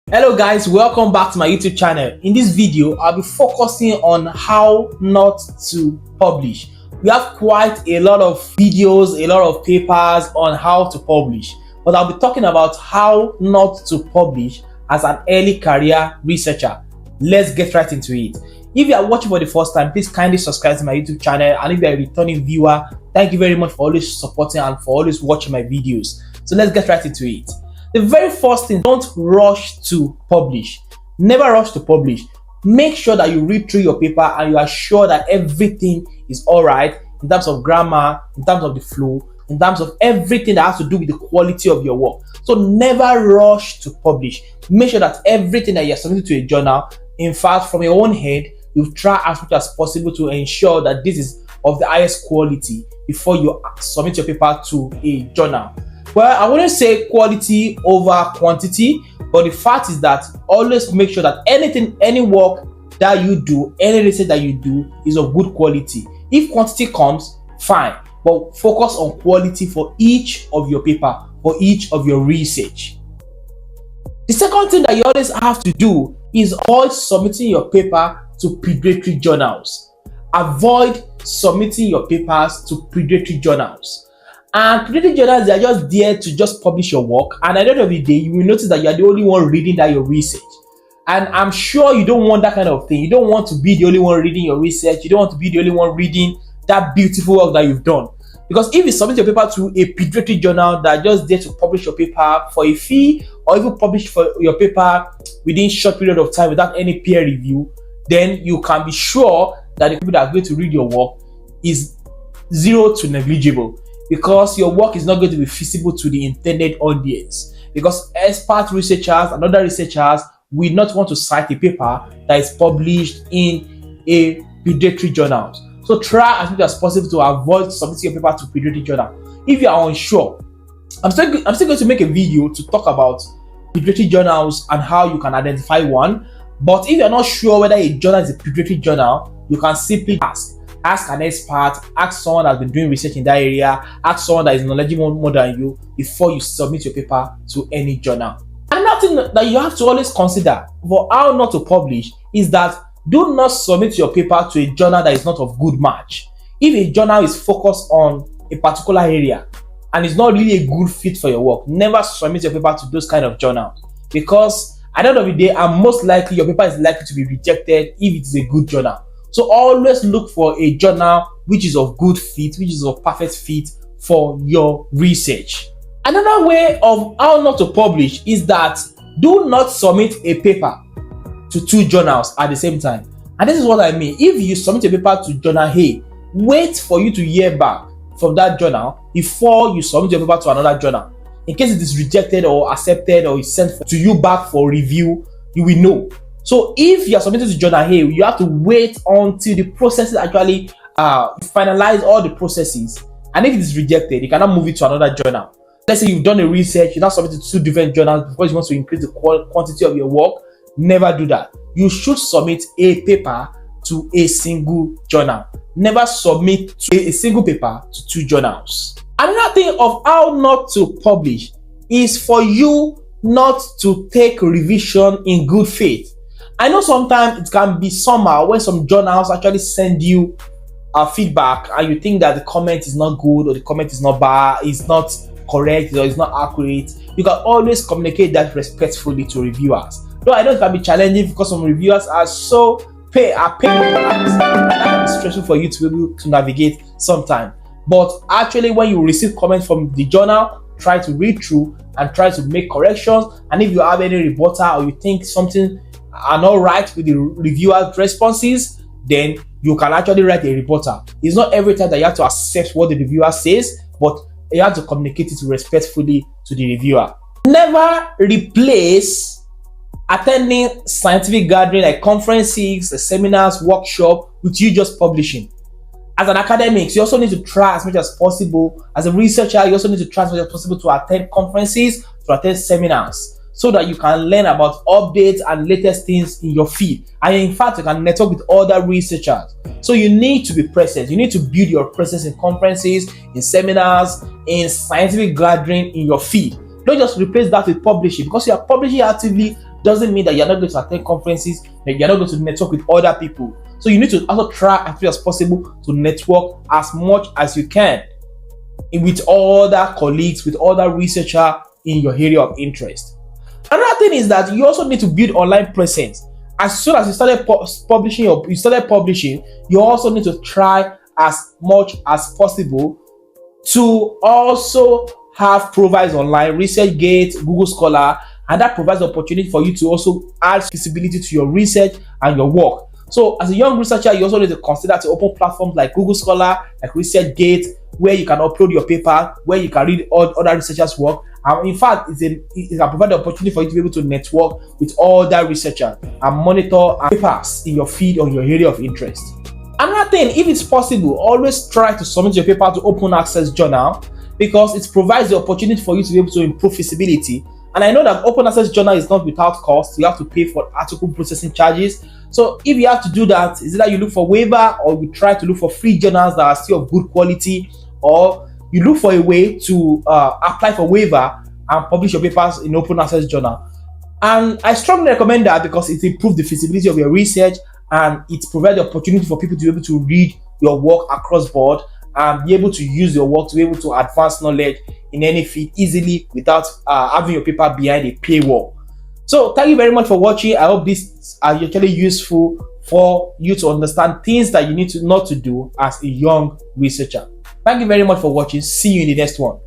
Hello guys, welcome back to my YouTube channel. In this video, I'll be focusing on how not to publish. We have quite a lot of videos, a lot of papers on how to publish, but I'll be talking about how not to publish as an early career researcher. Let's get right into it. If you are watching for the first time, please kindly subscribe to my YouTube channel, and if you are a returning viewer, thank you very much for always supporting and for always watching my videos. So let's get right into it. The very first thing, don't rush to publish. Never rush to publish. Make sure that you read through your paper and you are sure that everything is all right in terms of grammar, in terms of the flow, in terms of everything that has to do with the quality of your work. So never rush to publish. Make sure that everything that you're submitting to a journal, in fact, from your own head, you try as much as possible to ensure that this is of the highest quality before you submit your paper to a journal. Well, I wouldn't say quality over quantity, but the fact is that always make sure that any work that you do, any research that you do is of good quality. If quantity comes, fine, but focus on quality for each of your paper, for each of your research. The second thing that you always have to do is avoid submitting your paper to predatory journals. Avoid submitting your papers to predatory journals. And predatory journals, they are just there to just publish your work, and at the end of the day, you will notice that you are the only one reading that your research. And I'm sure you don't want that kind of thing. You don't want to be the only one reading your research. You don't want to be the only one reading that beautiful work that you've done. Because if you submit your paper to a predatory journal that are just there to publish your paper for a fee, or even publish for your paper within short period of time without any peer review, then you can be sure that the people that are going to read your work is zero to negligible, because your work is not going to be feasible to the intended audience. Because expert researchers and other researchers will not want to cite a paper that is published in a predatory journal. So try as much as possible to avoid submitting your paper to predatory journal. If you are unsure, I'm still going to make a video to talk about predatory journals and how you can identify one. But if you're not sure whether a journal is a predatory journal, you can simply ask an expert, ask someone that's been doing research in that area, ask someone that is knowledgeable more than you before you submit your paper to any journal. Another thing that you have to always consider for how not to publish is that do not submit your paper to a journal that is not of good match. If a journal is focused on a particular area and is not really a good fit for your work, never submit your paper to those kind of journals, because at the end of the day, and most likely your paper is likely to be rejected if it is a good journal. So always look for a journal which is of good fit, which is of perfect fit for your research. Another way of how not to publish is that do not submit a paper to two journals at the same time. And this is what I mean. If you submit a paper to journal A, wait for you to hear back from that journal before you submit your paper to another journal. In case it is rejected or accepted or is sent to you back for review, you will know. So if you are submitted to journal A, you have to wait until the processes actually finalize all the processes. And if it is rejected, you cannot move it to another journal. Let's say you've done a research, you now submitted to two different journals because you want to increase the quantity of your work. Never do that. You should submit a paper to a single journal. Never submit a single paper to two journals. Another thing of how not to publish is for you not to take revision in good faith. I know sometimes it can be somehow when some journals actually send you feedback and you think that the comment is not good or the comment is not bad, is not correct or is not accurate. You can always communicate that respectfully to reviewers. Though I know it can be challenging because some reviewers are so paid and that can be stressful for you to be able to navigate sometimes. But actually, when you receive comments from the journal, try to read through and try to make corrections. And if you have any rebuttal or you think something are not right with the reviewer's responses, then you can actually write a rebuttal. It's not every time that you have to accept what the reviewer says, but you have to communicate it respectfully to the reviewer. Never replace attending scientific gathering like conferences, seminars, workshops with you just publishing. As an academic, you also need to try as much as possible. As a researcher, you also need to try as much as possible to attend conferences, to attend seminars, so that you can learn about updates and latest things in your field. And in fact, you can network with other researchers. So you need to be present. You need to build your presence in conferences, in seminars, in scientific gathering in your field. Don't just replace that with publishing, because you are publishing actively doesn't mean that you're not going to attend conferences, that you're not going to network with other people. So you need to also try as much as possible to network as much as you can with other colleagues, with other researchers in your area of interest. Another thing is that you also need to build online presence. As soon as you started publishing, you also need to try as much as possible to also have profiles online, ResearchGate, Google Scholar, and that provides the opportunity for you to also add visibility to your research and your work. So as a young researcher, you also need to consider to open platforms like Google Scholar, like ResearchGate, where you can upload your paper, where you can read other researchers' work. And in fact, it can provide the opportunity for you to be able to network with other researchers and monitor papers in your feed on your area of interest. Another thing, if it's possible, always try to submit your paper to open access journal, because it provides the opportunity for you to be able to improve feasibility. And I know that open access journal is not without cost. You have to pay for article processing charges. So if you have to do that, is either you look for waiver, or you try to look for free journals that are still of good quality, or you look for a way to apply for waiver and publish your papers in open access journal. And I strongly recommend that, because it improves the feasibility of your research, and it provides the opportunity for people to be able to read your work across board and be able to use your work to be able to advance knowledge in any field easily without having your paper behind a paywall. So thank you very much for watching. I hope this are actually useful for you to understand things that you need to not to do as a young researcher. Thank you very much for watching. See you in the next one.